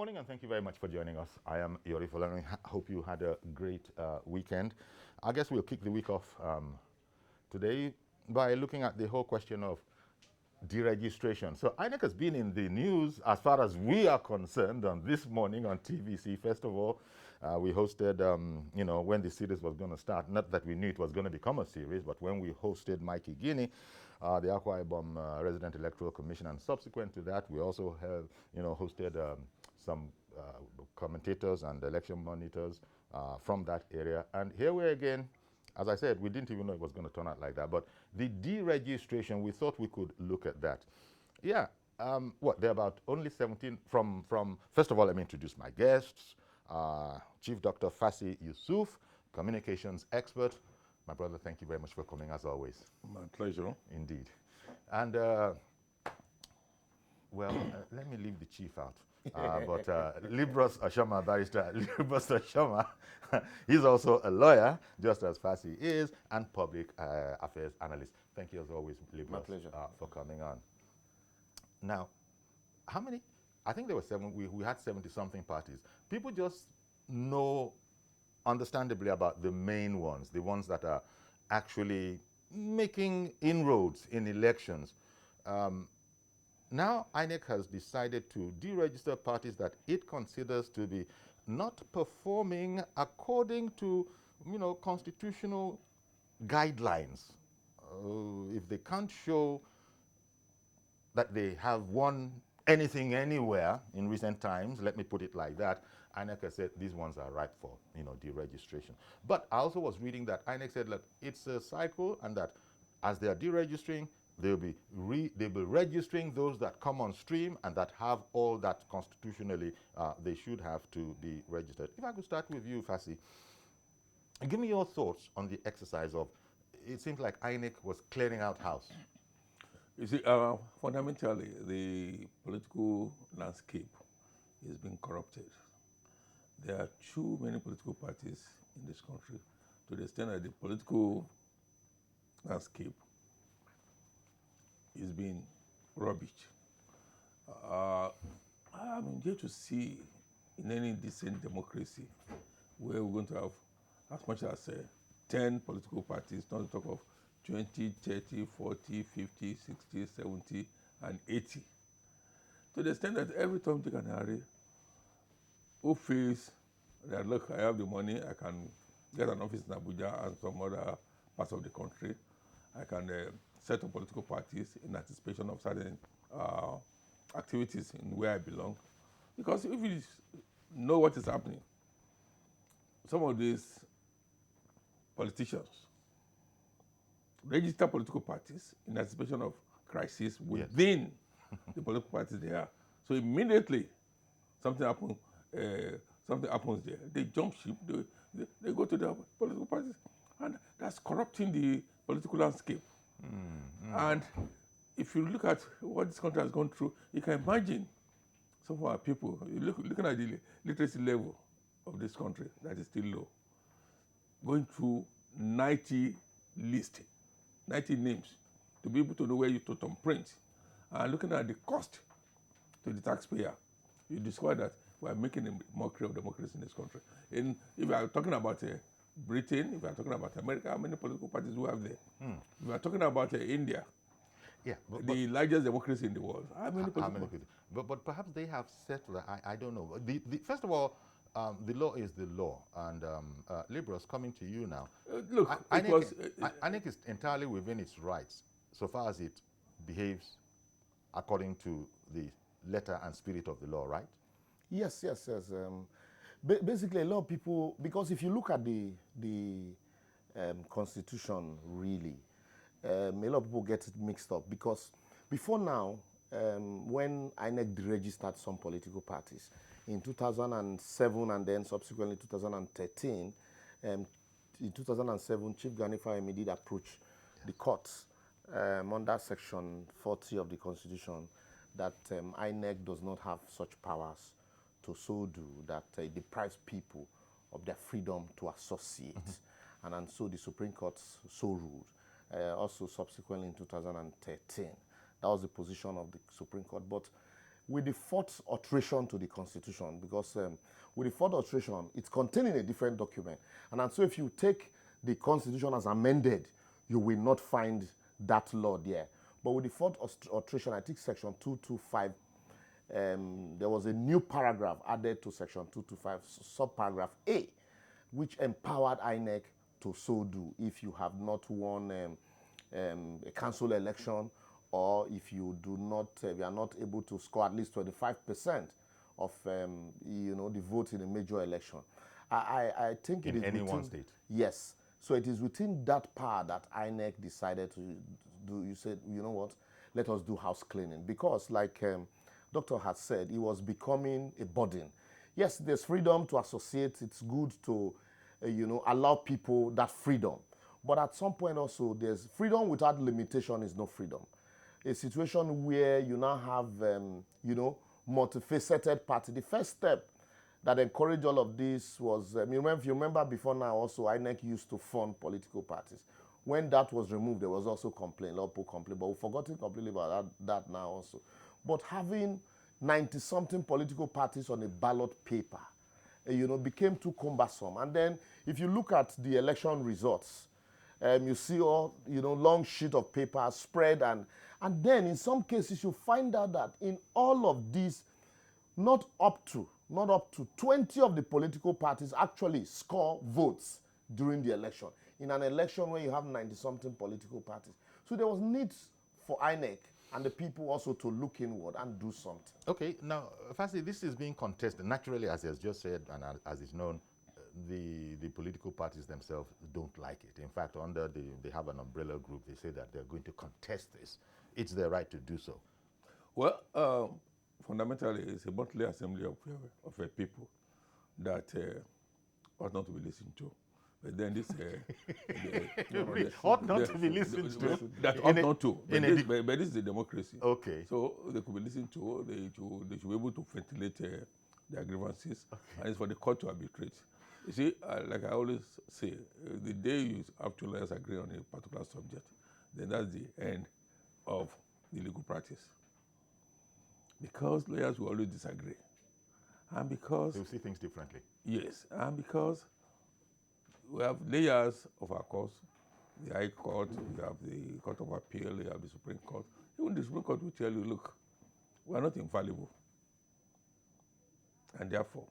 Good morning, and thank you very much for joining us. I am Yusuf. I hope you had a great weekend. I guess we'll kick the week off today by looking at the whole question of deregistration. So INEC has been in the news as far as we are concerned on this morning on TVC. First of all, we hosted, when the series was going to start, not that we knew it was going to become a series, but when we hosted Mikey Guinea, the Akwa Ibom Resident Electoral Commission, and subsequent to that, we also have, hosted some commentators and election monitors from that area. And here we are again. As I said, we didn't even know it was going to turn out like that. But the deregistration, we thought we could look at that. Yeah, there are about only 17 from first of all, let me introduce my guests. Chief Dr. Fassy Yusuf, communications expert. My brother, thank you very much for coming as always. My pleasure. Indeed. And, let me leave the chief out. But Liborous Oshoma, barrister Liborous Oshoma, he's also a lawyer, just as Fassy is, and public affairs analyst. Thank you as always, Liborous. My pleasure. For coming on. Now, how many? I think there were seven. We had 70-something parties. People just know, understandably, about the main ones, the ones that are actually making inroads in elections. Now, INEC has decided to deregister parties that it considers to be not performing according to, constitutional guidelines. If they can't show that they have won anything anywhere in recent times, let me put it like that, INEC has said these ones are ripe for, deregistration. But I also was reading that INEC said, look, it's a cycle, and that as they are deregistering, they'll be registering those that come on stream and that have all that constitutionally they should have to be registered. If I could start with you, Fassy, give me your thoughts on the exercise of, it seems like INEC was clearing out house. You see, fundamentally, the political landscape is being corrupted. There are too many political parties in this country to the extent that the political landscape is being rubbished. I'm yet to see in any decent democracy where we're going to have as much as 10 political parties, not to talk of 20, 30, 40, 50, 60, 70, and 80. To the extent that every Tom, Dick, and Harry who feels that, look, I have the money, I can get an office in Abuja and some other parts of the country, I can set up political parties in anticipation of certain activities in where I belong. Because if you know what is happening, some of these politicians register political parties in anticipation of crisis within the political parties they are. So immediately something happens there, they jump ship, they go to the political parties, and that's corrupting the political landscape. And if you look at what this country has gone through, you can imagine some of our people, looking at the literacy level of this country that is still low, going through 90 lists, 90 names to be able to know where you to print, and looking at the cost to the taxpayer, you discover that we are making a mockery of democracy in this country. And if you are talking about Britain, if you are talking about America, how many political parties do we have there? If you are talking about India, the largest democracy in the world, how many political parties? But perhaps they have settled, I don't know. First of all, the law is the law, and Liborous, coming to you now. Look, INEC is entirely within its rights, so far as it behaves according to the letter and spirit of the law, right? Yes. Basically, a lot of people, because if you look at the Constitution, really, a lot of people get it mixed up. Because before now, when INEC deregistered some political parties, in 2007 and then subsequently 2013, in 2007, Chief Gani Fawehinmi did approach the courts under Section 40 of the Constitution that INEC does not have such powers to so do, that deprives people of their freedom to associate. And so the Supreme Court so ruled. Also subsequently in 2013. That was the position of the Supreme Court. But with the fourth alteration to the Constitution, because with the fourth alteration, it's contained in a different document. And so if you take the Constitution as amended, you will not find that law there. But with the fourth alteration, I think section 225, there was a new paragraph added to section 225, subparagraph A, which empowered INEC to so do if you have not won a council election, or if you do not, you are not able to score at least 25% of the vote in a major election. I think it is in any within, one state. Yes. So it is within that power that INEC decided to do. You said, you know what? Let us do house cleaning, because, like Doctor has said, it was becoming a burden. Yes, there's freedom to associate. It's good to, allow people that freedom. But at some point also, there's freedom without limitation is no freedom. A situation where you now have, multifaceted party. The first step that encouraged all of this was, if you remember before now also, INEC used to fund political parties. When that was removed, there was also complaint, a lot of people complained, but we've forgotten completely about that now also. But having 90-something political parties on a ballot paper, became too cumbersome. And then if you look at the election results, you see all, long sheet of paper spread, and then in some cases you find out that in all of these, not up to 20 of the political parties actually score votes during the election. In an election where you have 90-something political parties. So there was need for INEC and the people also to look inward and do something. Okay, now, Fassy, this is being contested. Naturally, as he has just said, and as is known, the political parties themselves don't like it. In fact, they have an umbrella group. They say that they're going to contest this. It's their right to do so. Well, fundamentally, it's a monthly assembly of a people that ought not to be listened to. But then this ought not to be listened to. That ought not to. But this is a democracy. Okay. So they could be listened to. They should be able to ventilate their grievances, and it's for the court to arbitrate. You see, like I always say, the day you have two lawyers agree on a particular subject, then that's the end of the legal practice. Because lawyers will always disagree, and because they'll see things differently. Yes, and because we have layers of our courts, the High Court, you have the Court of Appeal, you have the Supreme Court. Even the Supreme Court will tell you, look, we are not infallible. And therefore,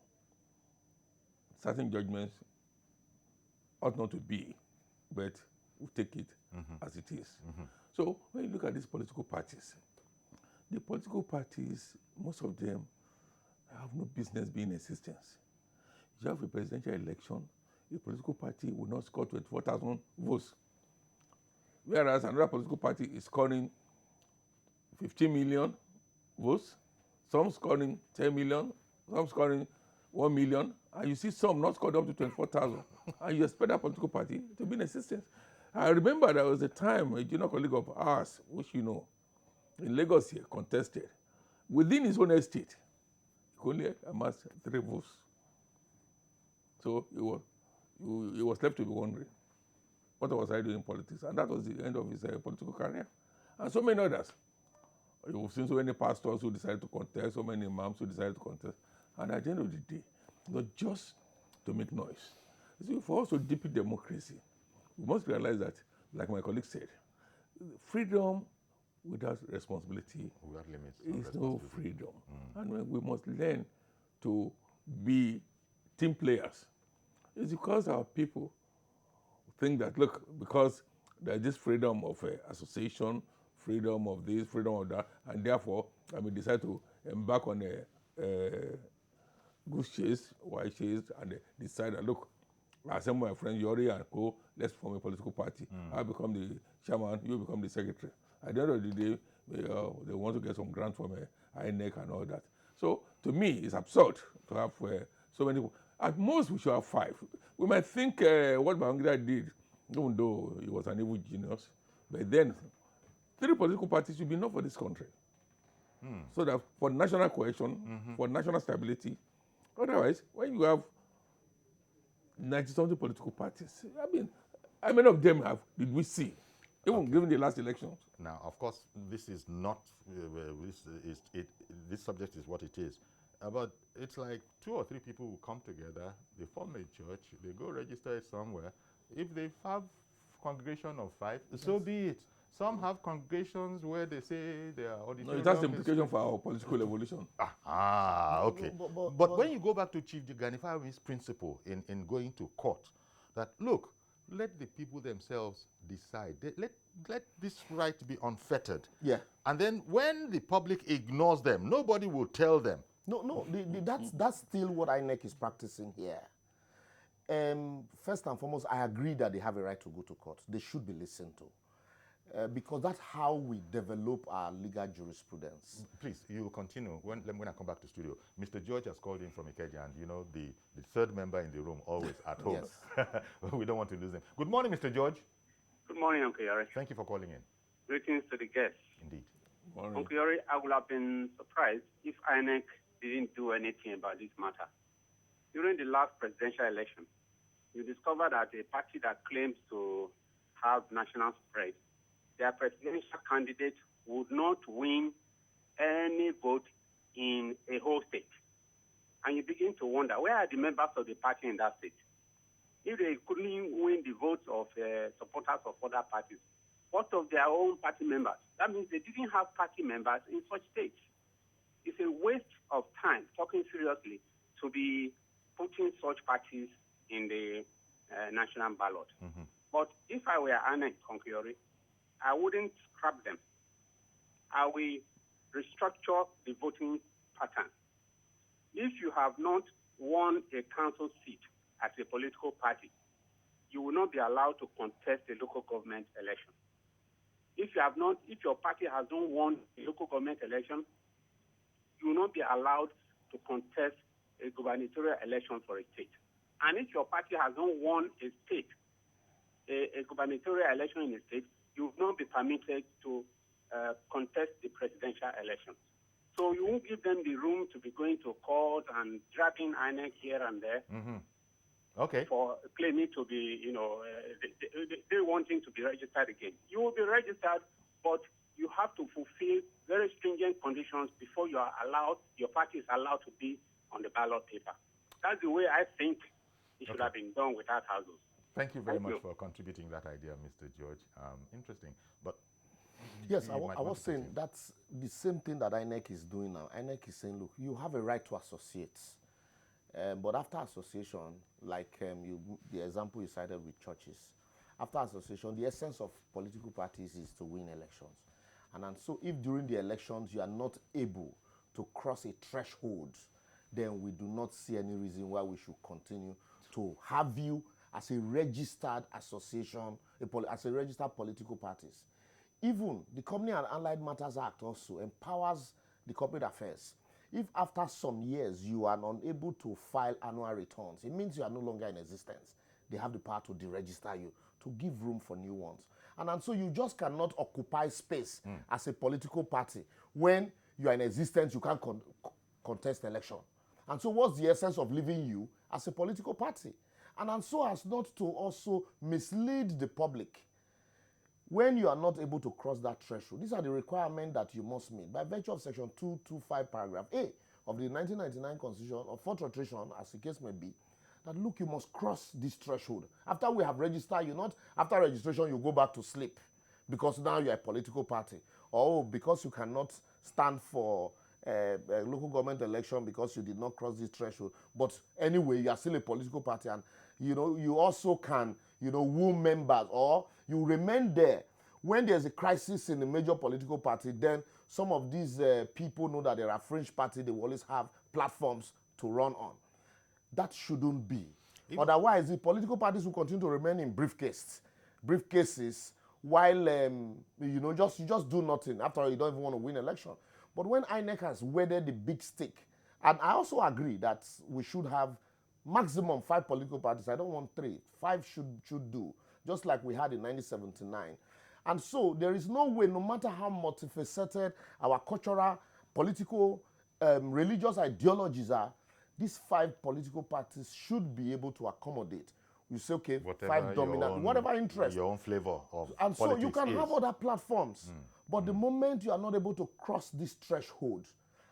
certain judgments ought not to be, but we take it as it is. So when you look at these political parties, the political parties, most of them have no business being in existence. You have a presidential election, a political party will not score 24,000 votes, whereas another political party is scoring 15 million votes, some scoring 10 million, some scoring 1 million, and you see some not scored up to 24,000, and you expect that political party to be in existence. I remember there was a time a junior colleague of ours, which you know, in Lagos here, contested. Within his own estate, he only amassed 3 votes. So he was left to be wondering, what was I doing in politics? And that was the end of his political career. And so many others. You've seen so many pastors who decided to contest, so many imams who decided to contest. And at the end of the day, not just to make noise. See, for us to deepen democracy, we must realize that, like my colleague said, freedom without responsibility without limits is no freedom. And we must learn to be team players. It's because our people think that, look, because there's this freedom of association, freedom of this, freedom of that, and therefore, decide to embark on a goose chase, white chase, and decide that, look, I assemble my friends, Yori and Co., let's form a political party. I become the chairman, you become the secretary. At the end of the day, they want to get some grants from INEC and all that. So, to me, it's absurd to have so many people. At most, we should have 5. We might think what Babangida did, even though he was an evil genius, but then 3 political parties should be enough for this country. So that for national cohesion, for national stability. Otherwise, when you have 90-something political parties, how many of them did we see even given the last elections. Now, of course, this is not, this subject is what it is. But it's like 2 or 3 people will come together, they form a church, they go register it somewhere. If they have congregation of 5, so be it. Some have congregations where they say they are auditorium. No, it has implication for our political evolution. Okay. But when you go back to Chief Gani Fawehin's principle in going to court, that look, let the people themselves decide. Let this right be unfettered. Yeah. And then when the public ignores them, nobody will tell them. No, that's still what INEC is practicing here. First and foremost, I agree that they have a right to go to court. They should be listened to. Because that's how we develop our legal jurisprudence. Please, you will continue when I come back to studio. Mr. George has called in from IKEJA, and you know, the third member in the room, always at home. Yes. We don't want to lose him. Good morning, Mr. George. Good morning, Uncle Yori. Thank you for calling in. Greetings to the guests. Indeed. Uncle Yori, I would have been surprised if INEC didn't do anything about this matter. During the last presidential election, you discovered that a party that claims to have national spread, their presidential candidate would not win any vote in a whole state. And you begin to wonder, where are the members of the party in that state? If they couldn't win the votes of supporters of other parties, what of their own party members? That means they didn't have party members in such states. It's a waste of time, talking seriously, to be putting such parties in the national ballot. Mm-hmm. But if I were INEC, Conquiori, I wouldn't scrap them. I will restructure the voting pattern. If you have not won a council seat as a political party, you will not be allowed to contest a local government election. If your party has not won a local government election, you will not be allowed to contest a gubernatorial election for a state. And if your party has not won a state, a gubernatorial election in a state, you will not be permitted to contest the presidential election. So you won't give them the room to be going to court and dragging INEC here and there. Mm-hmm. Okay. For claiming to be, they wanting to be registered again. You will be registered, but you have to fulfill very stringent conditions before your party is allowed to be on the ballot paper. That's the way I think it should have been done without houses. Thank you very much for contributing that idea, Mr. George. Interesting. But yes, I was saying that's the same thing that INEC is doing now. INEC is saying, look, you have a right to associate. But after association, like the example you cited with churches, after association, the essence of political parties is to win elections. And so if during the elections you are not able to cross a threshold, then we do not see any reason why we should continue to have you as a registered association, as a registered political parties. Even the Company and Allied Matters Act also empowers the corporate affairs. If after some years you are unable to file annual returns, it means you are no longer in existence. They have the power to deregister you, to give room for new ones. And so you just cannot occupy space as a political party. When you are in existence, you can't contest election. And so what's the essence of leaving you as a political party? And so as not to also mislead the public. When you are not able to cross that threshold, these are the requirements that you must meet by virtue of Section 225, Paragraph A of the 1999 Constitution, or fourth alteration, as the case may be, that look, you must cross this threshold. After we have registered you, not after registration you go back to sleep because now you are a political party, or because you cannot stand for a local government election because you did not cross this threshold. But anyway, you are still a political party, and you also can woo members, or you remain there. When there's a crisis in a major political party, then some of these people know that there are fringe parties, they will always have platforms to run on. That shouldn't be. Otherwise, the political parties will continue to remain in briefcases while you just do nothing. After all, you don't even want to win election. But when INEC has weathered the big stick, and I also agree that we should have maximum 5 political parties. I don't want 3. 5 should do, just like we had in 1979. And so there is no way, no matter how multifaceted our cultural, political, religious ideologies are, these 5 political parties should be able to accommodate You say, okay, Whatever 5 dominant, whatever interest. Your own flavor of And so you can is. have other platforms. But the moment you are not able to cross this threshold,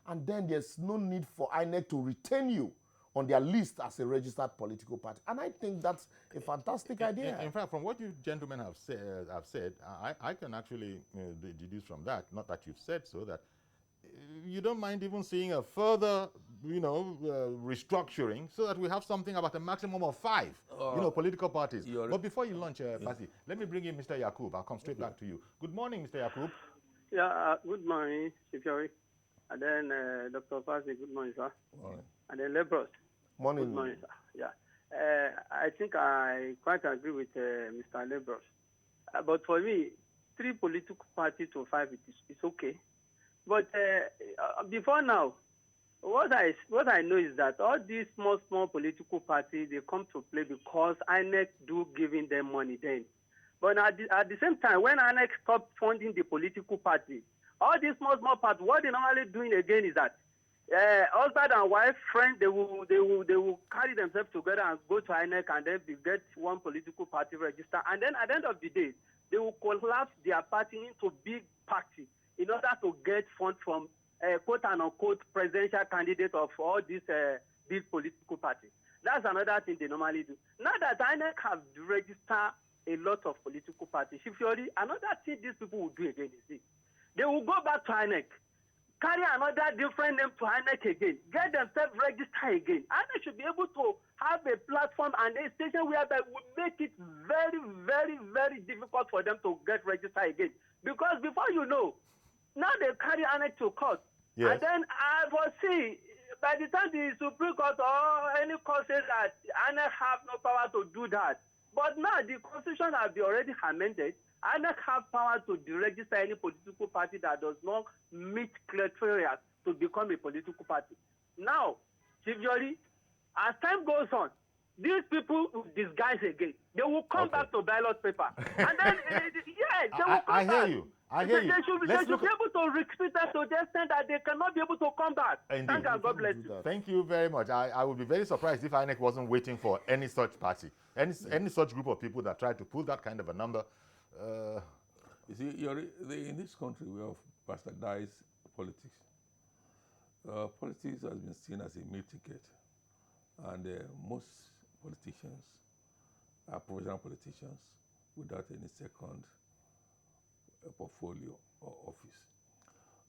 and then there's no need for INEC to retain you on their list as a registered political party. And I think that's a fantastic idea. In fact, from what you gentlemen have said, I can actually deduce from that, not that you've said so, that you don't mind even seeing a further, restructuring so that we have something about a maximum of 5, political parties. But before you launch, Fassy, let me bring in Mr. Yakub. I'll come straight back to you. Good morning, Mr. Yakub. Yeah, good morning, Secretary. And then Dr. Fassy, good morning, sir. Morning. And then Liborous. Morning. Good morning, sir. Yeah. I think I quite agree with Mr. Liborous. But for me, 3 political parties to 5, it's okay. But before now, what I know is that all these small political parties, they come to play because INEC do giving them money then. But at the same time, when INEC stop funding the political party, all these small parties, what they normally doing again is that husband and wife, friends, they will carry themselves together and go to INEC and then get one political party register. And then at the end of the day, they will collapse their party into big party in order to get funds from quote and unquote presidential candidate of all these big political parties. That's another thing they normally do. Now that INEC have registered a lot of political parties, another thing these people will do again is this. They will go back to INEC, carry another different name to INEC again, get themselves registered again. INEC should be able to have a platform and a station where they will make it very, very, very difficult for them to get registered again. Because before you know, now they carry INEC to court. Yes. And then I foresee, by the time the Supreme Court or any court says that INEC have no power to do that. But now the Constitution has been already amended. INEC have power to deregister any political party that does not meet criteria to become a political party. Now, Chief Yori, as time goes on, these people will disguise again. They will come back to ballot paper. And then, they will come back. I hear you. They should be able to recruit them to the extent that they cannot be able to come back. Indeed. Thank you, God bless you. Thank you very much. I would be very surprised if INEC wasn't waiting for any such party, any such group of people that try to pull that kind of a number. You see, in this country, we have bastardized politics. Politics has been seen as a meal ticket, and most politicians are professional politicians without any second portfolio or office.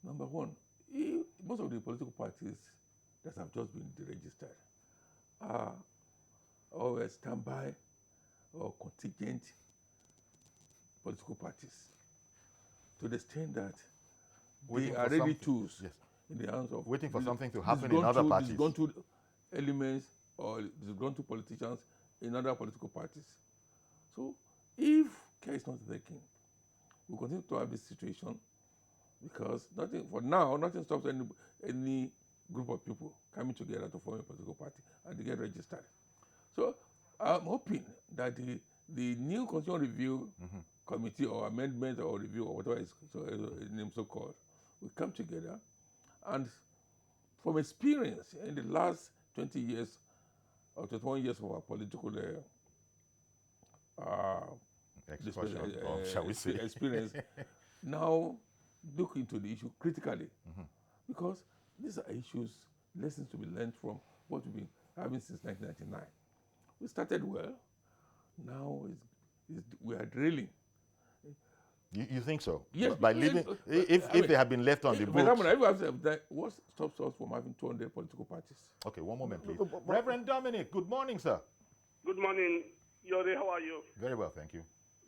Number one, most of the political parties that have just been deregistered are always standby or contingent political parties, to the extent that they are ready tools in the hands of waiting for something to happen in other parties. It's gone to elements or it's gone to politicians in other political parties. So if care is not taken, we continue to have this situation because nothing stops any group of people coming together to form a political party and they get registered. So I'm hoping that the new Constitutional Review Committee or amendment or review or whatever is named so called will come together, and from experience in the last 20 years or 21 years of our political shall we say experience, now look into the issue critically, because these are issues, lessons to be learned from what we've been having since 1999. We started well, now we are drilling. You think so? Yes. By leaving, if they had been left on the books. What stops us from having 200 political parties? Okay, one moment, please. Reverend Dominic, good morning, sir. Good morning, Yori. How are you? Very well, thank you.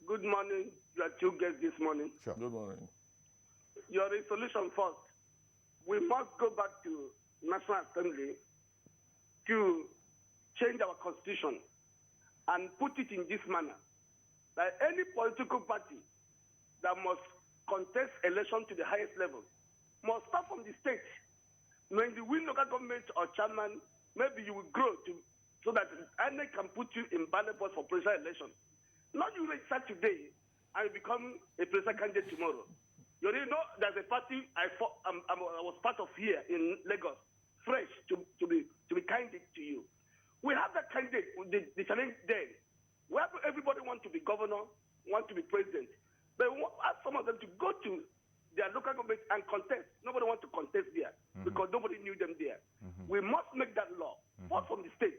Good morning. You are 2 guests this morning. Sure. Good morning. Yori, solution first. We must go back to National Assembly to change our constitution and put it in this manner. That any political party that must contest election to the highest level must start from the state. When you win local government or chairman, maybe you will grow so that INEC can put you in ballot box for presidential election. Not you register today and you become a presidential candidate tomorrow. You already know there's a party I was part of here in Lagos, fresh to be candidate to you. We have that candidate, the challenge there. everybody wants to be governor, want to be president. But we ask some of them to go to their local government and contest. Nobody wants to contest there because nobody knew them there. We must make that law, first from the state,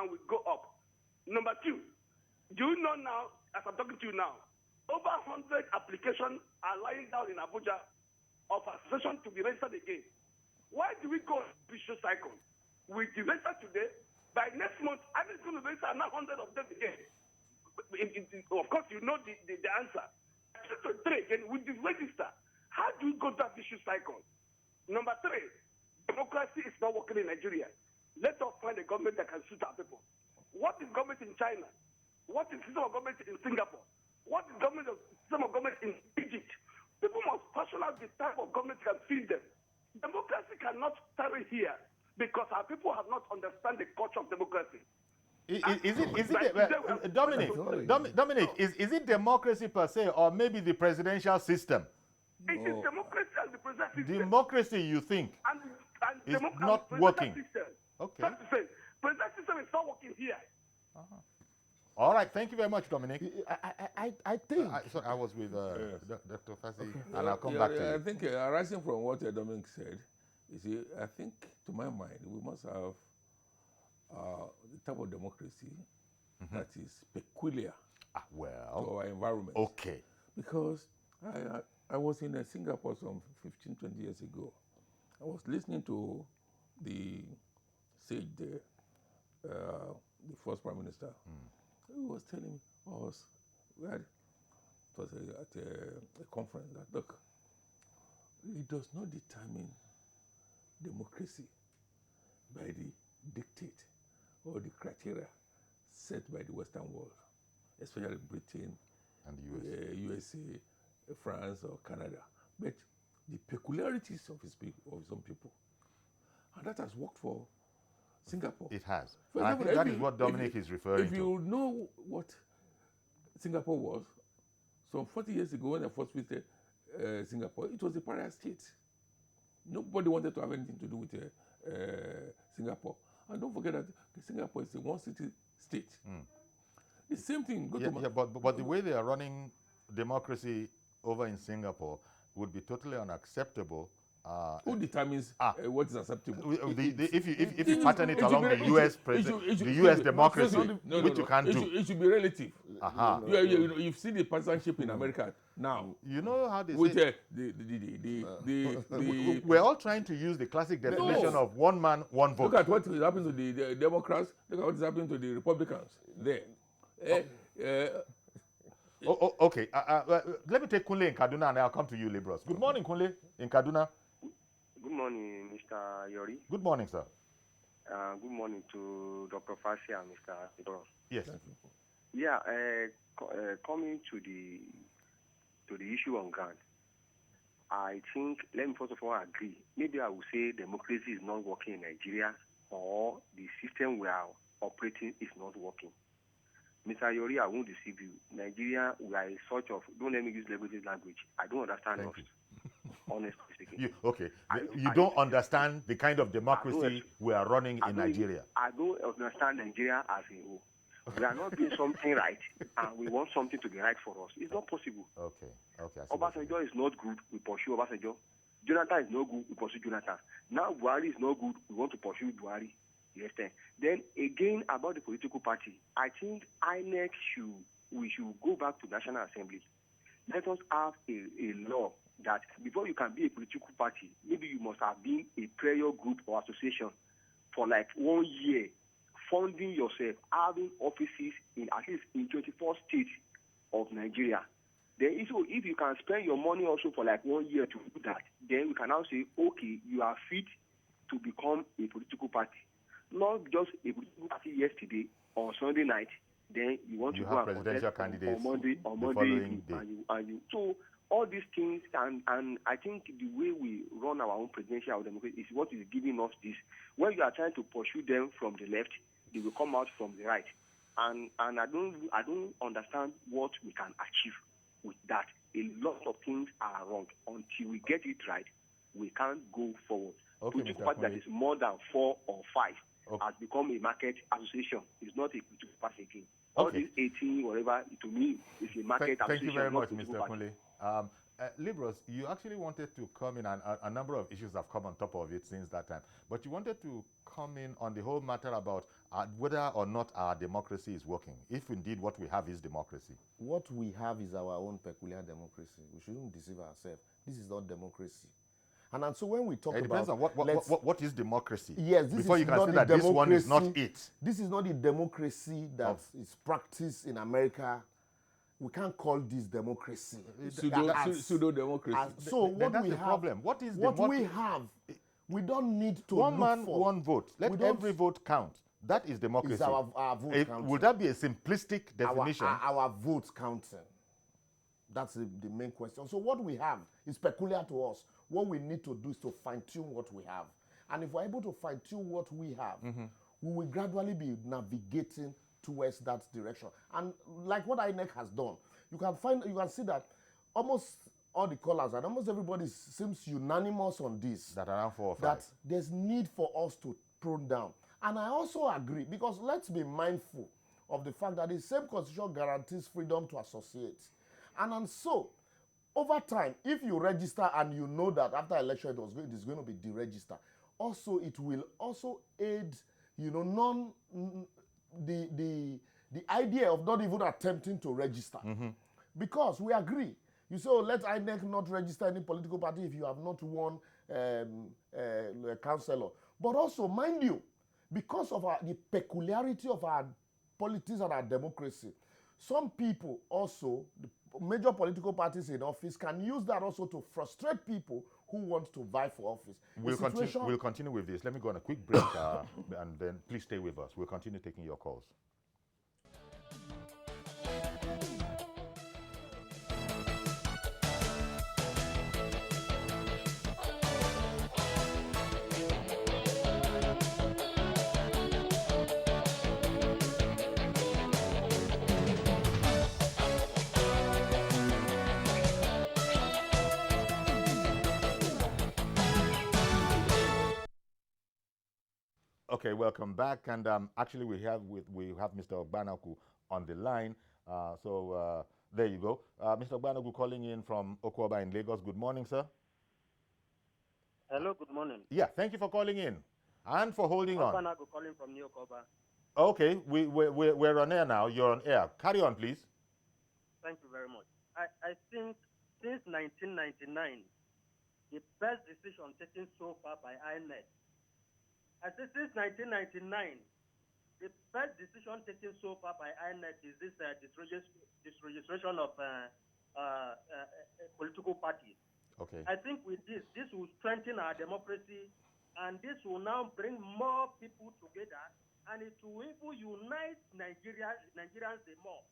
and we go up. Number two, do you know now, as I'm talking to you now, over 100 applications are lying down in Abuja of association to be registered again. Why do we go vicious cycle? We register today, by next month, I'm going to register another 100 of them again. Of course, you know the answer. Again, we register. How do we go that vicious cycle? Number three, democracy is not working in Nigeria. Let us find a government that can suit our people. What is government in China? What is system of government in Singapore? What is system of government in Egypt? People must fashion out the type of government that can feed them. Democracy cannot tarry here because our people have not understand the culture of democracy. Dominic, is it democracy per se, or maybe the presidential system? It is democracy and the presidential system. Democracy, you think, and is not working? System. Okay. That's to say, presidential system is not working here. All right, thank you very much, Dominic. I think. So I was with Dr. Fassy, and I'll come back to you. I think arising from what Dominic said, you see, I think, to my mind, we must have the type of democracy that is peculiar to our environment. Okay. Because I was in Singapore some 15, 20 years ago. I was listening to the sage there, the first prime minister. He was telling us, it was at a conference, that look, it does not determine democracy by the dictate or the criteria set by the Western world, especially Britain and the USA, France or Canada, but the peculiarities of some people. And that has worked for Singapore. It has. For I example, think that is what Dominic is referring to. If you know what Singapore was, some 40 years ago when I first visited Singapore, it was a pariah state. Nobody wanted to have anything to do with Singapore. And don't forget that Singapore is a one-city state. The same thing. But the way they are running democracy over in Singapore would be totally unacceptable. Who determines what is acceptable? If you pattern it along the U.S. democracy, which you can't do. It should be relative. You've seen the partisanship in America now. You know how they say we're all trying to use the classic definition of one man, one vote. Look at what is happening to the Democrats. Look at what is happening to the Republicans there. Okay. Let me take Kunle in Kaduna and I'll come to you, Liborous. Good morning, Kunle in Kaduna. Good morning, Mr. Yori. Good morning, sir. Good morning to Dr. Fassy and Mr. Liborous. Yes. Yeah, coming to the issue on ground, I think, let me first of all agree. Maybe I would say democracy is not working in Nigeria, or the system we are operating is not working. Mr. Yori, I won't deceive you. Nigeria, we are a sort of, don't let me use legacy language. I don't understand us, honestly speaking. You don't understand the kind of democracy we are running in Nigeria. I don't understand Nigeria as a whole. We are not doing something right, and we want something to be right for us. It's not possible. Okay. Obasanjo is not good, we pursue Obasanjo. Jonathan is not good, we pursue Jonathan. Now Buhari is not good, we want to pursue Buhari. Yes, then again about the political party, I think INEC we should go back to National Assembly. Let us have a law that before you can be a political party, maybe you must have been a prayer group or association for like 1 year, funding yourself, having offices in at least in 24 states of Nigeria. Then if you can spend your money also for like 1 year to do that, then we can now say, okay, you are fit to become a political party. Not just a political party yesterday or Sunday night, then you want to go and presidential candidates on Monday and you. So all these things, and I think the way we run our own presidential democracy is what is giving us this. When you are trying to pursue them from the left, they will come out from the right, and I don't understand what we can achieve with that. A lot of things are wrong. Until we get it right, we can't go forward. Political party that is more than 4 or 5 has become a market association. It's not a political party again. All these 18, whatever, to me, is a market. Thank you very much, political Mr. party. Kunle. Liborous, you actually wanted to come in, and a number of issues have come on top of it since that time. But you wanted to come in on the whole matter about whether or not our democracy is working, if indeed what we have is democracy. What we have is our own peculiar democracy. We shouldn't deceive ourselves. This is not democracy. And so when we talk It depends about... on what is democracy. Yes, this before is you can not say the that this one is not democracy- it. This is not the democracy that is practiced in America. We can't call this democracy. Pseudo democracy. So Then what that's we the have, problem. What is what we democracy? have, we don't need to One look man, for. one vote. We Let don't- every vote count. That is democracy. Is our vote counting. Would that be a simplistic definition? Our votes counting. That's the main question. So what we have is peculiar to us. What we need to do is to fine-tune what we have. And if we're able to fine-tune what we have, we will gradually be navigating towards that direction. And like what INEC has done, you can see that almost all the callers and almost everybody seems unanimous on this. That around 4 or 5. That there's need for us to prune down. And I also agree, because let's be mindful of the fact that the same constitution guarantees freedom to associate. And so, over time, if you register and you know that after election it is going to be deregistered, also it will also aid, the idea of not even attempting to register. Because we agree. You say, let INEC not register any political party if you have not won a councillor. But also, mind you, because of the peculiarity of our politics and our democracy, some people also, the major political parties in office, can use that also to frustrate people who want to vie for office. We'll continue with this. Let me go on a quick break, and then please stay with us. We'll continue taking your calls. Okay, welcome back. And actually, we have Mr. OGBANAGU on the line. There you go. Mr. OGBANAGU calling in from OKO-OBA in Lagos. Good morning, sir. Hello, good morning. Yeah, thank you for calling in and for holding on. OGBANAGU calling from New OKO-OBA. Okay, we're on air now. You're on air. Carry on, please. Thank you very much. I think since 1999, the best decision taken so far by INEC, I said since 1999, the best decision taken so far by INEC is this registration of political parties. Okay. I think with this will strengthen our democracy, and this will now bring more people together, and it will even unite Nigerians the more.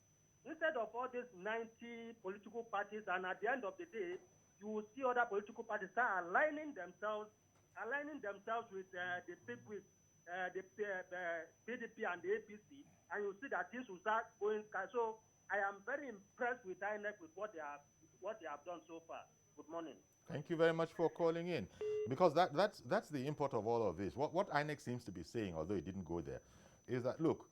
Instead of all these 90 political parties, and at the end of the day, you will see other political parties start aligning themselves with the PDP and the APC, and you see that things will start going. So I am very impressed with INEC with what they have done so far. Good morning. Thank you very much for calling in, because that's the import of all of this. What INEC seems to be saying, although it didn't go there, is that look,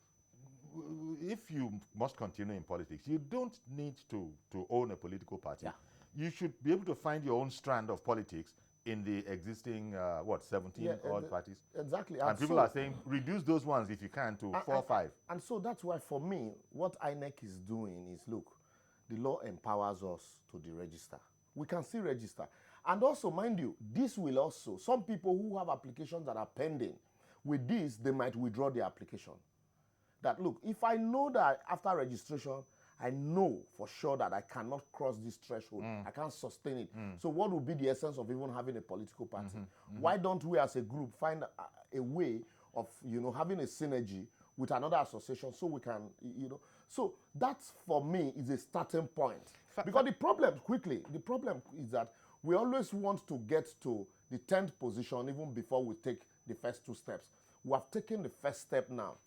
if you must continue in politics, you don't need to own a political party. Yeah. You should be able to find your own strand of politics in the existing 17 odd parties. Exactly. And people are saying reduce those ones if you can to 4 or 5. And so that's why, for me, what INEC is doing is, look, the law empowers us to deregister. We can still register. And also, mind you, this will also, some people who have applications that are pending, with this, they might withdraw their application. That, look, if I know that after registration, I know for sure that I cannot cross this threshold. I can't sustain it. So what would be the essence of even having a political party? Why don't we as a group find a way of, having a synergy with another association so we can, So that, for me, is a starting point. Because the problem is that we always want to get to the 10th position even before we take the first 2 steps. We have taken the first step now.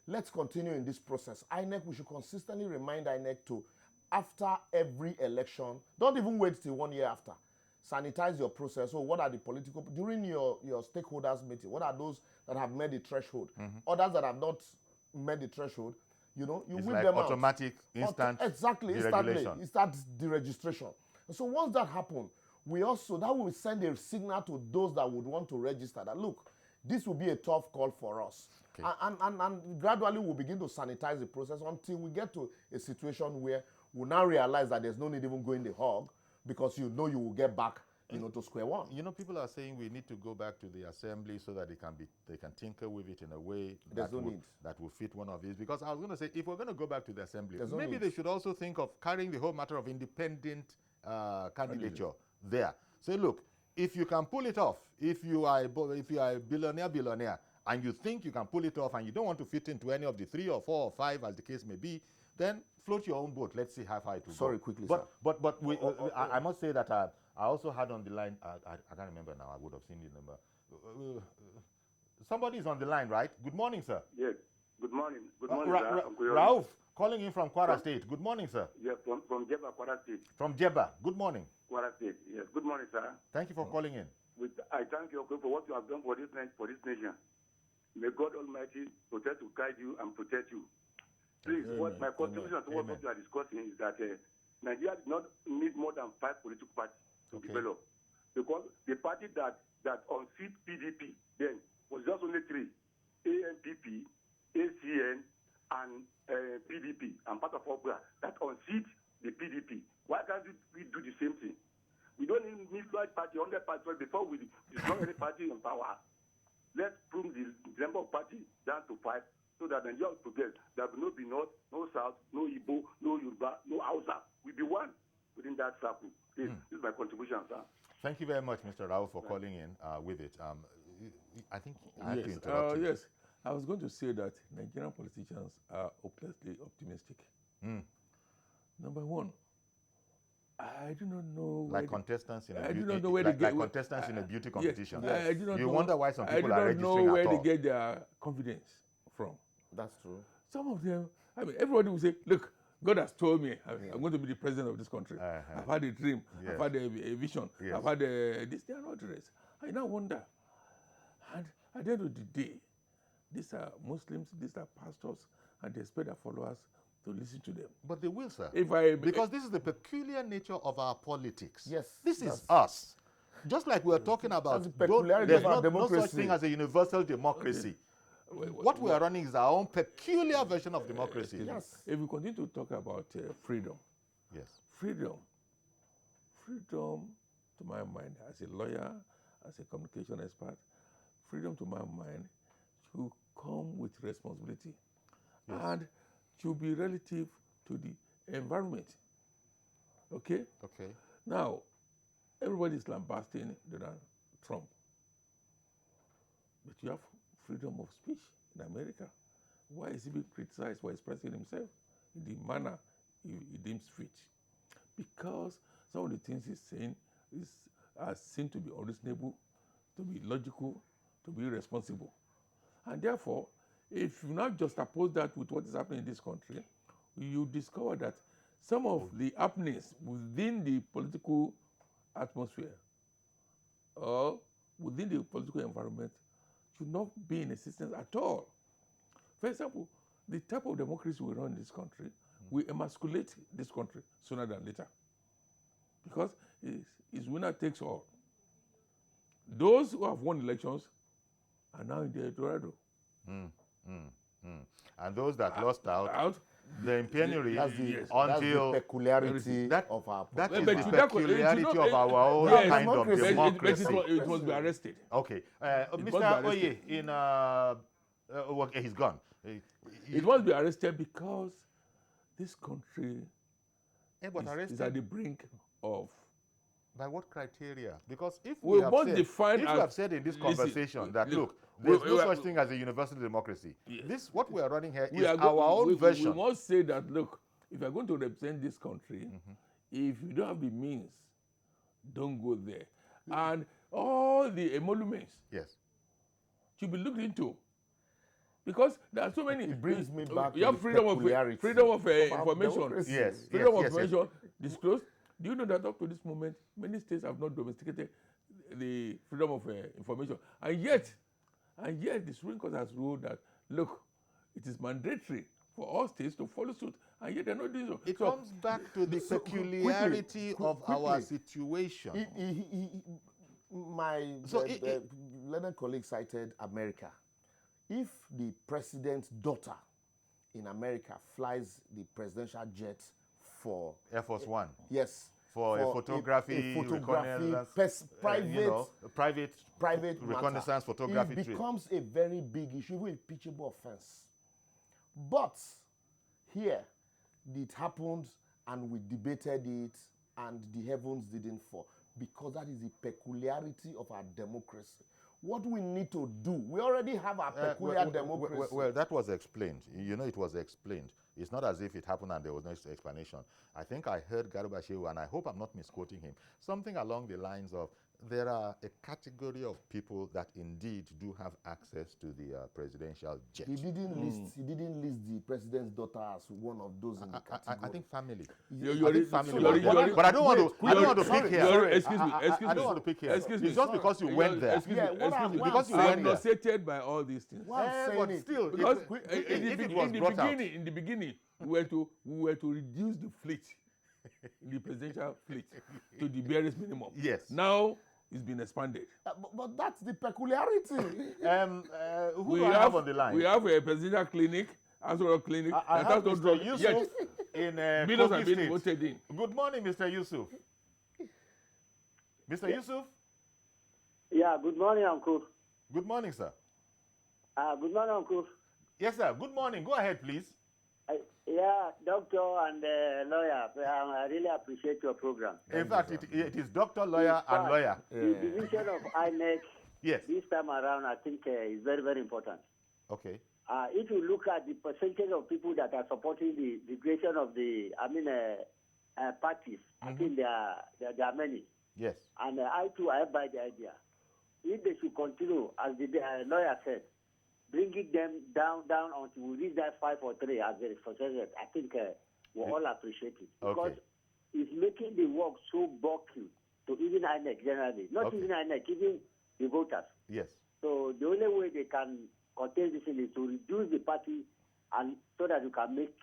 Let's continue in this process. INEC, we should consistently remind INEC to, after every election, don't even wait till 1 year after. Sanitize your process. So what are the political, during your stakeholders meeting, what are those that have met the threshold? Others that have not met the threshold, You know, you it's whip like them automatic, out. instant Exactly, deregulation. instantly. It starts deregistration. And so once that happens, that will send a signal to those that would want to register that, look, this will be a tough call for us. Okay. And gradually we'll begin to sanitize the process until we get to a situation where we'll now realize that there's no need even going the hog, because you know you will get back, to square one. You know, people are saying we need to go back to the assembly so that they can tinker with it in a way There's no need. that will fit one of these. Because I was going to say, if we're going to go back to the assembly, There's no maybe need. they should also think of carrying the whole matter of independent candidature there. Say, look, if you can pull it off, if you are a billionaire, and you think you can pull it off, and you don't want to fit into any of the 3 or 4 or 5, as the case may be, then float your own boat. Let's see how far it will go. Sorry, quickly, but, sir. But I must say that I also had on the line, I can't remember now, I would have seen the number. Somebody is on the line, right? Good morning, sir. Yes. Good morning. Good morning, sir. Rauf, calling in from KWARA State. Good morning, sir. Yes, from JEBBA, KWARA State. From JEBBA. Good morning. KWARA State. Yes. Good morning, sir. Thank you for calling in. I thank you for what you have done for this nation. May God Almighty protect you, guide you, and protect you. Please, my contribution to what you are discussing is that Nigeria does not need more than 5 political parties to develop. Because the party that unseat PDP then was just only 3, ANPP, ACN, and PDP, and part of OGBA, that unseat the PDP. Why can't we do the same thing? We don't need large party, 100 parties before we destroy any party in power. Let's prune the number of parties down to 5 so that Nigeria will progress. There will be no North, no South, no Igbo, no Yoruba, no Hausa. We'll be one within that circle. This is my contribution, sir. Thank you very much, Mr. Rauf, for calling in with it. I think I have to interrupt you. Yes, I was going to say that Nigerian politicians are hopelessly optimistic. Number one, I do not know. Like contestants in a I do beauty, not know where they get contestants in a beauty competition. Yes, I do not you know, wonder why some people are registering I do not know where at they all. get their confidence from. That's true. Some of them, I mean, everybody will say, look, God has told me I'm going to be the president of this country. I've had a dream. Yes. I've had a vision. Yes. I've had this. They are not rest. I now wonder. And at the end of the day, these are Muslims, these are pastors, and they expect their followers to listen to them. But they will, sir. Because this is the peculiar nature of our politics. Yes. This is us. Just like we were talking about, That's the peculiarity there's of our no such democracy. thing as a universal democracy. What we are running is our own peculiar version of democracy. Yes. if we continue to talk about freedom, Yes. freedom, to my mind, as a lawyer, as a communication expert, freedom to my mind should come with responsibility and should be relative to the environment. Okay? Okay. Now, everybody is lambasting Donald Trump. But you have freedom of speech in America. Why is he being criticized for expressing himself in the manner he deems fit? Because some of the things he's saying are seen to be unreasonable, to be illogical, to be irresponsible. And therefore, if you not just oppose that with what is happening in this country, you discover that some of the happenings within the political atmosphere or within the political environment should not be in existence at all. For example, the type of democracy we run in this country, we emasculate this country sooner than later. Because it's winner takes all. Those who have won elections are now in the Eldorado. And those that lost out, the impenery That's the until peculiarity of our that is But the to that- peculiarity to of not- our own yes, kind of democracy. democracy. It must be arrested. Okay, must be Mr. arrested. Oye, okay, he's gone. It must be arrested because this country But is arrested at the brink of. by what criteria? Because if We we have must said, define if as- we have said in this listen, conversation that look, there's we no are- such thing as a universal democracy. Yes. This what we are running here is We are our own version. We must say that, look, if you're going to represent this country, if you don't have the means, don't go there. And all the emoluments Yes. should be looked into. Because there are so many. It brings me back You to have the freedom of peculiarity our information. democracy. Yes. Freedom of yes, yes. information disclosed. Do you know that up to this moment, many states have not domesticated the freedom of information, and yet the Supreme Court has ruled that, look, it is mandatory for all states to follow suit, and yet they're not doing so. It So, comes back to the peculiarity of our situation. My learned colleague cited America. If the president's daughter in America flies the presidential jet for Air Force One. Yes. For a photography, private reconnaissance photography it becomes a very big issue, even a pitchable offense. But here, it happened and we debated it and the heavens didn't fall because that is the peculiarity of our democracy. What we need to do, we already have our peculiar democracy. Well, that was explained. You know, it was explained. It's not as if it happened and there was no explanation. I think I heard Garuba Shehu, and I hope I'm not misquoting him, something along the lines of there are a category of people that indeed do have access to the presidential jet. He didn't list the president's daughter as one of those in the category. I think family. But I don't want to pick here. Excuse me. I don't want to pick here. Excuse me. It's just because you went there. Because you went there. I'm nauseated by all these things. But still, because in the beginning, we were to reduce the fleet, the presidential fleet, to the barest minimum. Yes. Now it's been expanded. But that's the peculiarity. Who do I have on the line? We have a presidential clinic, Azura clinic. I have Mr. Yusuf in bills have been State. voted in. Good morning, Mr. Yusuf. Mr. Yusuf? Yeah, good morning, Uncle. Good morning, sir. Good morning, Uncle. Yes, sir. Good morning. Go ahead, please. Yeah, doctor and lawyer, I really appreciate your program. In fact, it is doctor, lawyer, and lawyer. The decision of INEC yes. this time around, I think, is very, very important. Okay. If you look at the percentage of people that are supporting the creation of the, parties, I think there are many. Yes. And I too, I buy the idea. If they should continue, as the lawyer said, bringing them down until we reach that 5 or 3 as the suggested, I think we all appreciate it. Because it's making the work so bulky to even INEC generally. Not even INEC, even the voters. Yes. So the only way they can contain this is to reduce the party and so that you can make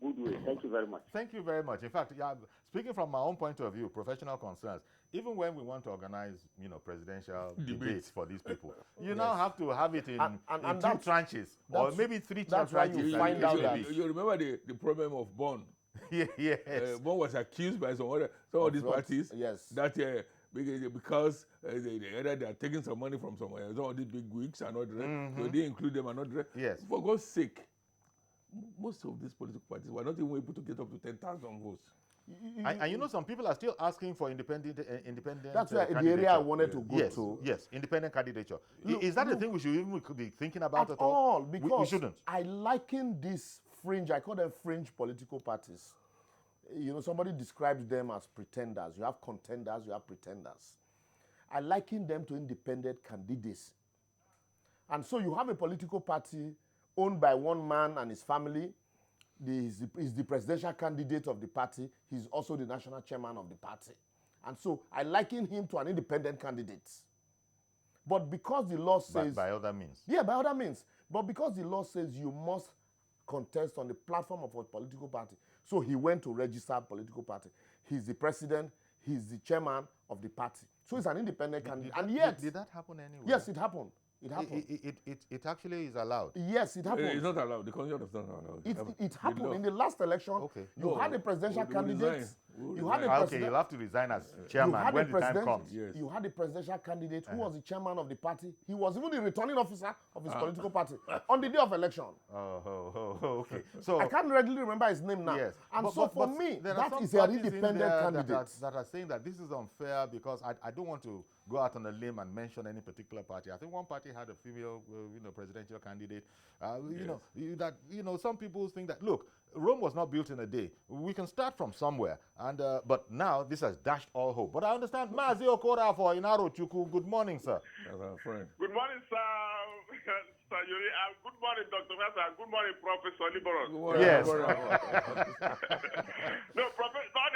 good way. Thank you very much. Thank you very much. In fact, speaking from my own point of view, professional concerns, even when we want to organize, presidential debates for these people, you now have to have it in 2 tranches or maybe 3 tranches. That's why you find out that. You remember the problem of Bond? Yes. Bond was accused by some of these parties that because they are taking some money from somewhere, some of these big wigs and all that, so they include them and all that. Yes. For God's sake, most of these political parties were not even able to get up to 10,000 votes. And some people are still asking for independent. That's the area I wanted to go to. Yes, independent candidature. Is that the thing we should even be thinking about at all? Because we shouldn't. I liken this fringe. I call them fringe political parties. Somebody described them as pretenders. You have contenders. You have pretenders. I liken them to independent candidates. And so you have a political party owned by one man and his family. He's the presidential candidate of the party. He's also the national chairman of the party. And so I liken him to an independent candidate. But because the law says... By other means. Yeah, by other means. But because the law says you must contest on the platform of a political party. So he went to register a political party. He's the president. He's the chairman of the party. So he's an independent candidate. And yet... Did that happen anyway? Yes, it happened. It happened. It actually is allowed. Yes, it happened. It's not allowed. The constitution is not allowed. It happened in the last election. Okay. You had a presidential candidate. You'll have to resign as chairman when the time comes. Yes. You had a presidential candidate who was the chairman of the party. He was even the returning officer of his political party on the day of election. Okay. So I can't readily remember his name now. Yes. And for me, that is an independent candidate. That are saying that this is unfair because I don't want to go out on a limb and mention any particular party. I think one party had a female, presidential candidate. Some people think that, look, Rome was not built in a day. We can start from somewhere, and but now this has dashed all hope. But I understand, Mazi Okora for AROCHUKWU. Good morning, sir. Friend. Good morning, sir. Sir Yuri. Good morning, Dr. Fassy. Good morning, Professor Liborous. Yes. No, Professor,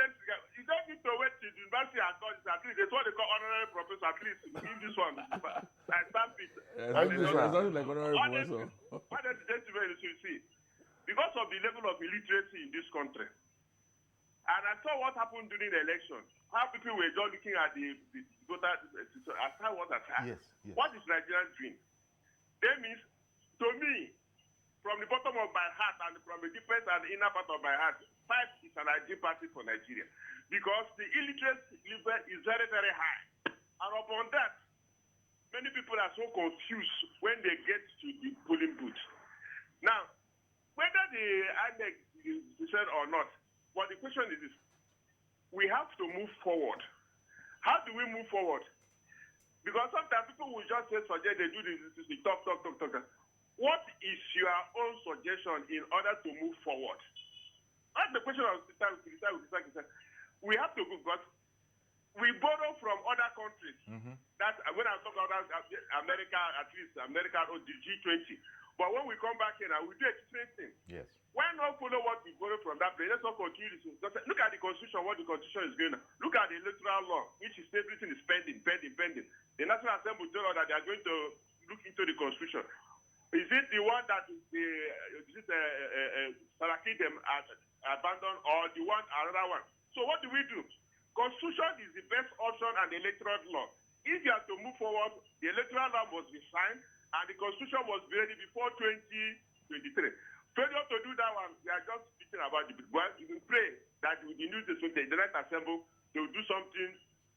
you don't need to wait till the university has done this. At least that's what they call honorary professor. At least in this one, I stamp it. It's not like honorary professor. Why don't you see? Because of of the level of illiteracy in this country. And I saw what happened during the election. How people were just looking at the voter. I saw what I said. Yes, yes. What is Nigeria doing? That means, to me, from the bottom of my heart and from the deepest and inner part of my heart, 5 is an ideal party for Nigeria. Because the illiteracy level is very, very high. And upon that, many people are so confused when they get to the polling booth. Now, whether the INEC is decided or not, but the question is this: we have to move forward. How do we move forward? Because sometimes people will just say, suggest they do this, talk. What is your own suggestion in order to move forward? That's the question of we have to go, because we borrow from other countries. That when I talk about America, at least America or the G20. But when we come back here now, we do a different thing. Yes. Why not follow what we borrow from that place? Let's not continue this. Look at the constitution, what the constitution is going on. Look at the electoral law, which is everything is pending. The National Assembly told us that they are going to look into the constitution. Is it the one that Saraki them abandoned, or the one another one? So what do? Constitution is the best option, and the electoral law. If you have to move forward, the electoral law must be signed, and the constitution must be ready before 2023. Failure to do that one, we are just speaking about the well, you can pray that with the new the United Assembly, they will do something,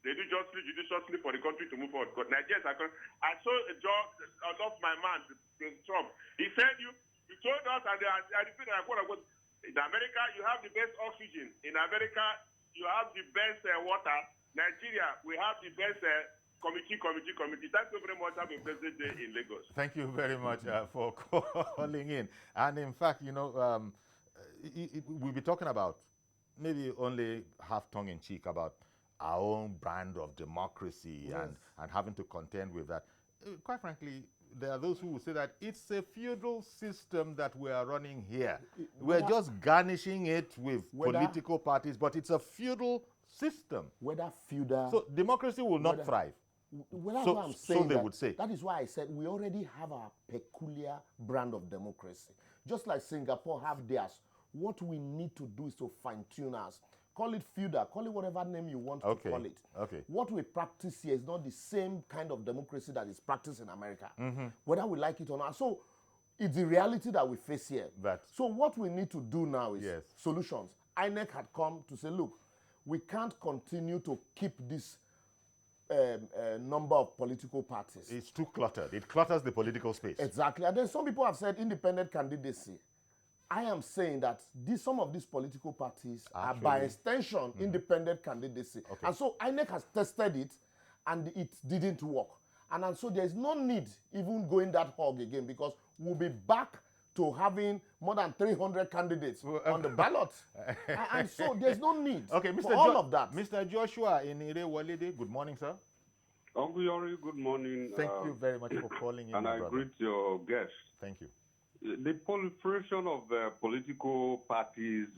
they do judiciously for the country to move forward. Because Nigerians are I saw a job, I love my man, Trump. He said he told us, and I repeat, in America, you have the best oxygen. In America, you have the best water. Nigeria, we have the best committee. Thank you very much. Have a blessed day in Lagos. Thank you very much for calling in. And in fact, we'll be talking about maybe only half tongue-in-cheek about our own brand of democracy. Yes. and having to contend with that. Quite frankly, there are those who will say that it's a feudal system that we are running here. We're just garnishing it with political parties, but it's a feudal system. Whether feudal... So democracy will not thrive. Well, that's what I'm saying. So they would say. That is why I said we already have our peculiar brand of democracy. Just like Singapore have theirs. What we need to do is to fine-tune us. Call it feudal, call it whatever name you want to call it. Okay. What we practice here is not the same kind of democracy that is practiced in America, whether we like it or not. So it's the reality that we face here. So what we need to do now is solutions. INEC had come to say, look, we can't continue to keep this number of political parties. It's too cluttered. It clutters the political space. Exactly. And then some people have said independent candidacy. I am saying that some of these political parties are by extension independent candidacy. Okay. And so INEC has tested it and it didn't work. And so there's no need even going that hog again, because we'll be back to having more than 300 candidates on the ballot. and so there's no need for all of that. Mr. Joshua in Irewolide, good morning, sir. Uncle Yori, good morning. Thank you very much for calling in. And I greet your guests. Thank you. The proliferation of political parties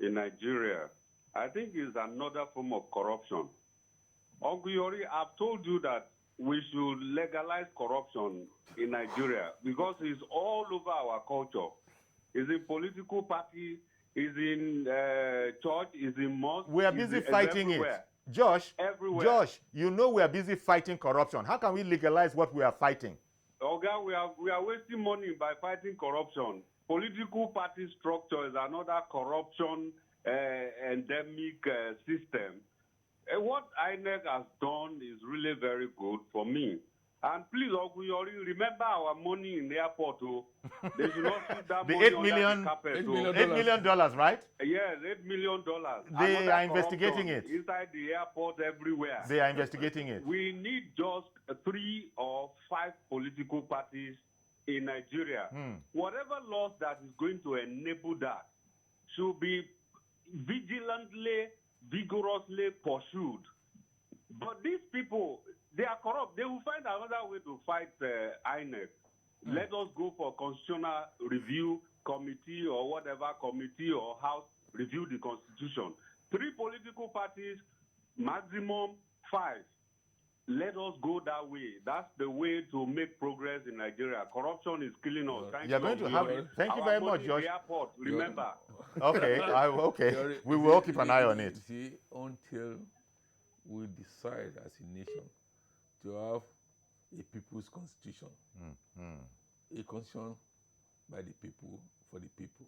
in Nigeria, I think, is another form of corruption. Uncle Yori, I've told you that we should legalize corruption in Nigeria because it's all over our culture. It's in political party, it's in church, it's in mosque. We are busy fighting it. Josh, you know we are busy fighting corruption. How can we legalize what we are fighting? Okay, we are wasting money by fighting corruption. Political party structure is another corruption endemic system. What INEC has done is really very good for me. And please, Oguyori, remember our money in the airport. They should not put that money under the carpet. $8 million, right? Yes, $8 million. They are investigating it. Inside the airport, everywhere. They are investigating it. We need just 3 or 5 political parties in Nigeria. Whatever laws that is going to enable that should be vigorously pursued. But these people, they are corrupt. They will find another way to fight INEC. Let us go for constitutional review committee or whatever committee or house review the constitution. 3 political parties, maximum 5. let us go that way. That's the way to make progress in Nigeria. Corruption is killing us. You're going to have. Thank you very much, Josh. Airport, remember. Okay, okay. We will all keep an eye on it. See, until we decide as a nation to have a people's constitution, a constitution by the people, for the people.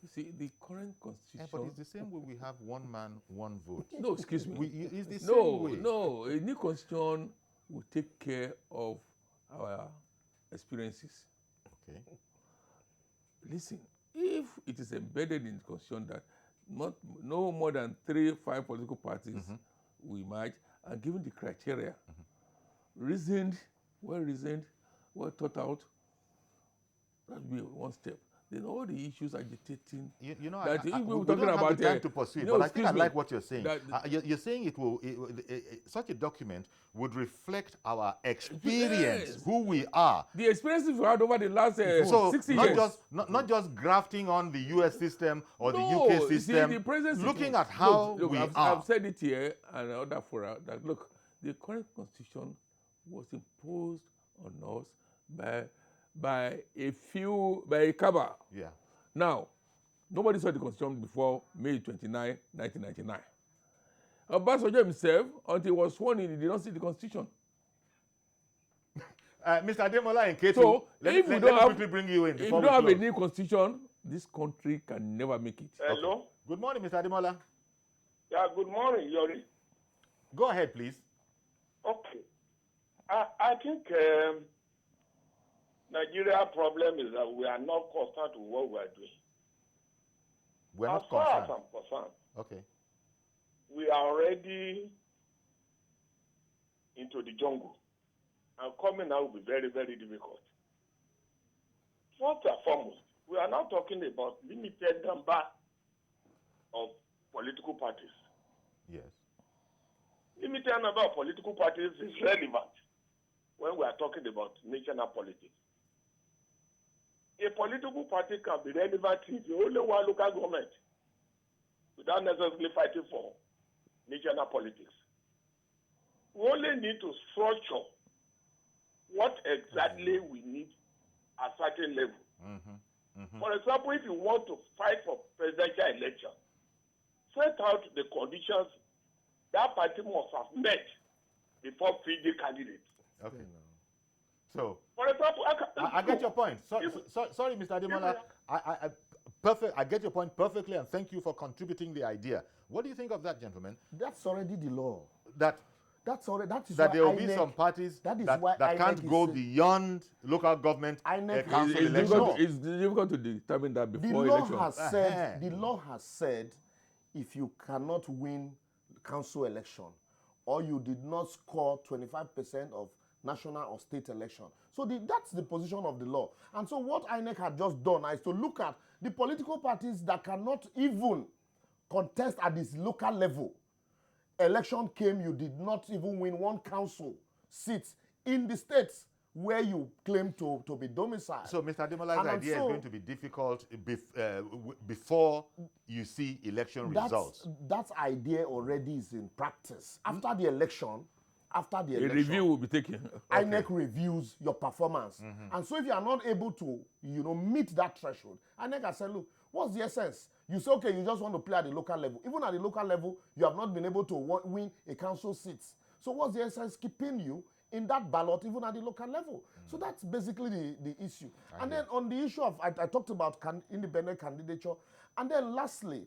You see, the current constitution... but it's the same way we have one man, one vote. No, excuse me. It's the same way. No, a new constitution will take care of our experiences. Okay. Listen, if it is embedded in the constitution that no more than 3-5 political parties will emerge, and given the criteria, reasoned, well thought out, that will be one step. Then all the issues agitating. You know, that we talking don't have about the time to pursue it, but I think I like what you're saying. You're saying such a document would reflect our experience, who we are. The experiences we had over the last 60 years. Not just grafting on the US system or the UK system, see, the present looking at how we are. I've said it here and other fora that, look, the current constitution was imposed on us by a cabal. Yeah. Now, nobody saw the constitution before May 29, 1999. Obasanjo himself, until he was sworn in, he did not see the constitution. Mr. Ademola and Ketu, so let me quickly bring you in. If you don't have a new constitution, this country can never make it. Hello? Okay. Good morning, Mr. Ademola. Yeah, good morning, Yori. Go ahead, please. Okay. I think Nigeria's problem is that we are not constant with what we are doing. We're not as far concerned. as I'm concerned, okay. We are already into the jungle. And coming out will be very, very difficult. First and foremost, we are now talking about limited number of political parties. Yes. Limited number of political parties is relevant when we are talking about national politics. A political party can be relevant if you only one local government without necessarily fighting for national politics. We only need to structure what exactly we need at a certain level. For example, if you want to fight for presidential election, set out the conditions that party must have met before fielding candidates. Okay. So, for example, I get your point. Sorry, Mr. Ademola. I get your point perfectly, and thank you for contributing the idea. What do you think of that, gentlemen? That's already the law. That's already, that is that there will INEC, be some parties that INEC can't go beyond local government council election. It's difficult to determine that before election. The law has said if you cannot win council election or you did not score 25% of national or state election. So that's the position of the law. And so what INEC had just done is to look at the political parties that cannot even contest at this local level. Election came, you did not even win one council seat in the states where you claim to be domiciled. So Mr. Ademola's idea is going to be difficult before you see election results. That idea already is in practice. After the election, a review will be taken. INEC reviews your performance. And so if you are not able to, meet that threshold, INEC has said, look, what's the essence? You say, okay, you just want to play at the local level. Even at the local level, you have not been able to win a council seat. So what's the essence keeping you in that ballot, even at the local level? So that's basically the issue. And then on the issue of, I talked about independent candidature. And then lastly,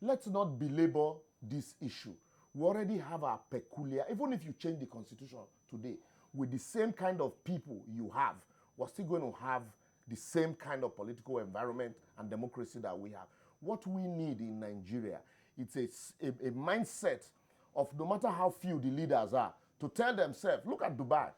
let's not belabor this issue. We already have our peculiar, even if you change the constitution today, with the same kind of people you have, we're still going to have the same kind of political environment and democracy that we have. What we need in Nigeria, it's a mindset of no matter how few the leaders are, to tell themselves, look at Dubai.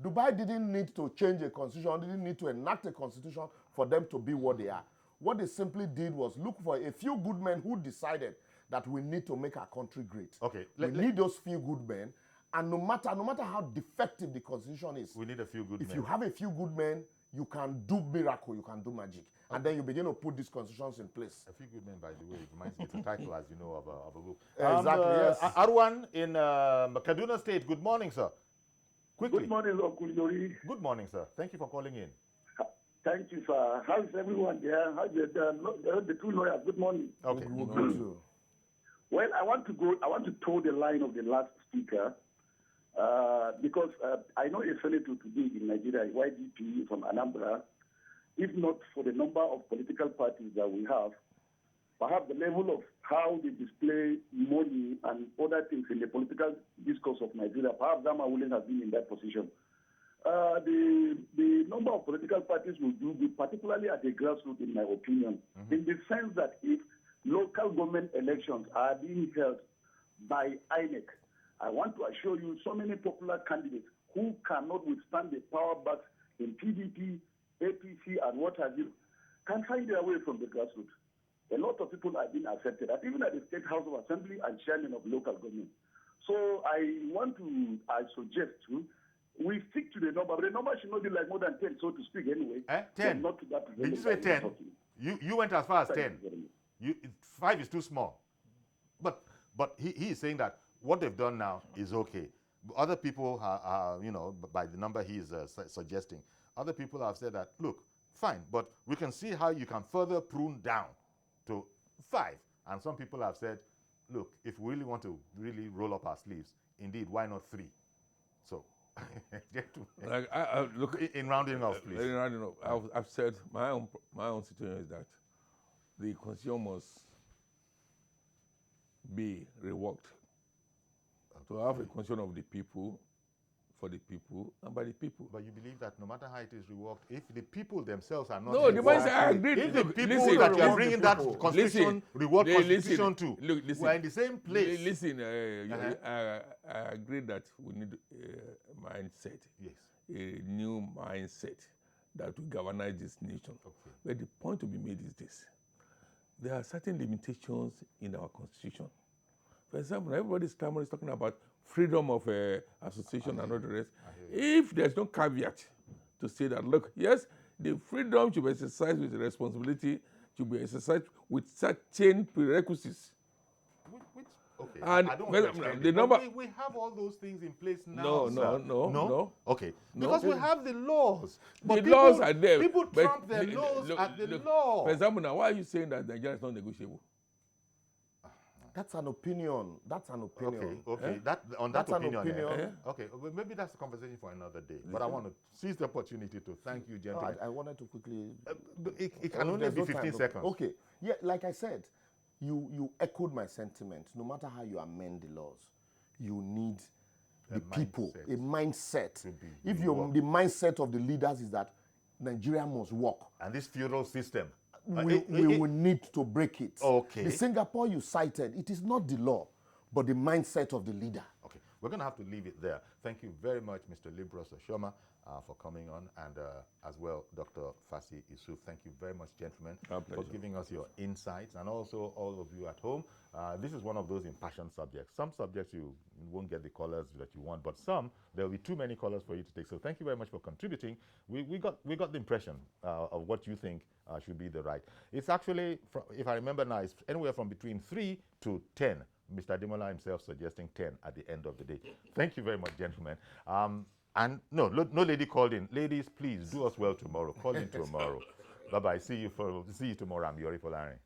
Dubai didn't need to change a constitution, didn't need to enact a constitution for them to be what they are. What they simply did was look for a few good men who decided that we need to make our country great. Okay. We need those few good men, and no matter how defective the constitution is, we need a few good men. If you have a few good men, you can do miracle, you can do magic. And then you begin to put these constitutions in place. A few good men, by the way, it reminds me, it's a title, as you know, of a book. Exactly, yes. Arwan in Kaduna State, good morning, sir. Quickly. Good morning, Uncle Yori. Good morning, sir. Thank you for calling in. Thank you, sir. How's everyone there? How's the two lawyers? Good morning. Okay. Well, I want to toe the line of the last speaker because I know a senator today in Nigeria, YDP from Anambra. If not for the number of political parties that we have, perhaps the level of how they display money and other things in the political discourse of Nigeria, perhaps Zama Williams has been in that position. The number of political parties will do good, particularly at the grassroots, in my opinion, in the sense that if local government elections are being held by INEC, I want to assure you so many popular candidates who cannot withstand the power backs in PDP, APC, and what have you, can find their way from the grassroots. A lot of people have been accepted, and even at the State House of Assembly and chairman of local government. So I suggest we stick to the number, but the number should not be like more than 10, so to speak, anyway. 10? Not to that. Did you say 10? You went as far as 10. 5 is too small. But he is saying that what they've done now is okay. Other people are by the number he is suggesting, other people have said that, look, fine, but we can see how you can further prune down to 5. And some people have said, look, if we really want to really roll up our sleeves, indeed, why not 3? So, look, in rounding off, please. In rounding off, I've said my own situation is that the constitution must be reworked to have a constitution of the people, for the people, and by the people. But you believe that no matter how it is reworked, if the people themselves are not... No, the mindset, I agree. If the people that you are bringing that constitution, reward constitution to, we're in the same place. Listen, I agree that we need a mindset. Yes. A new mindset that will galvanize this nation. Okay. But the point to be made is this. There are certain limitations in our constitution. For example, everybody's talking about freedom of association and all the rest. If there's no caveat to say that, look, yes, the freedom should be exercised with responsibility, should be exercised with certain prerequisites. Okay, and I don't want to the number. We have all those things in place now. No. Okay, because we have the laws. But the laws are there. People trump their laws at the law. For example, now, why are you saying that Nigeria is not negotiable? That's an opinion. That's an opinion. Okay. That's an opinion. Okay, well, maybe that's a conversation for another day. But I want to seize the opportunity to thank you, gentlemen. I wanted to quickly... it can only be 15 seconds. Okay. Yeah, like I said, you echoed my sentiment. No matter how you amend the laws, you need the people, a mindset. If the mindset of the leaders is that Nigeria must work. And this feudal system... we will need to break it. Okay. The Singapore you cited, it is not the law, but the mindset of the leader. Okay, we're going to have to leave it there. Thank you very much, Mr. Liborous Oshoma, for coming on, and as well, Dr. Fassy Yusuf. Thank you very much, gentlemen, for giving us your insights, and also all of you at home. This is one of those impassioned subjects. Some subjects you won't get the colors that you want, but some, there will be too many colors for you to take. So thank you very much for contributing. We got the impression of what you think should be the right. It's actually, if I remember now, it's anywhere from between 3 to 10. Mr. Ademola himself suggesting 10 at the end of the day. Thank you very much, gentlemen. And no lady called in. Ladies, please do us well tomorrow. Call in tomorrow. Bye-bye. See you tomorrow. I'm Yori Folari.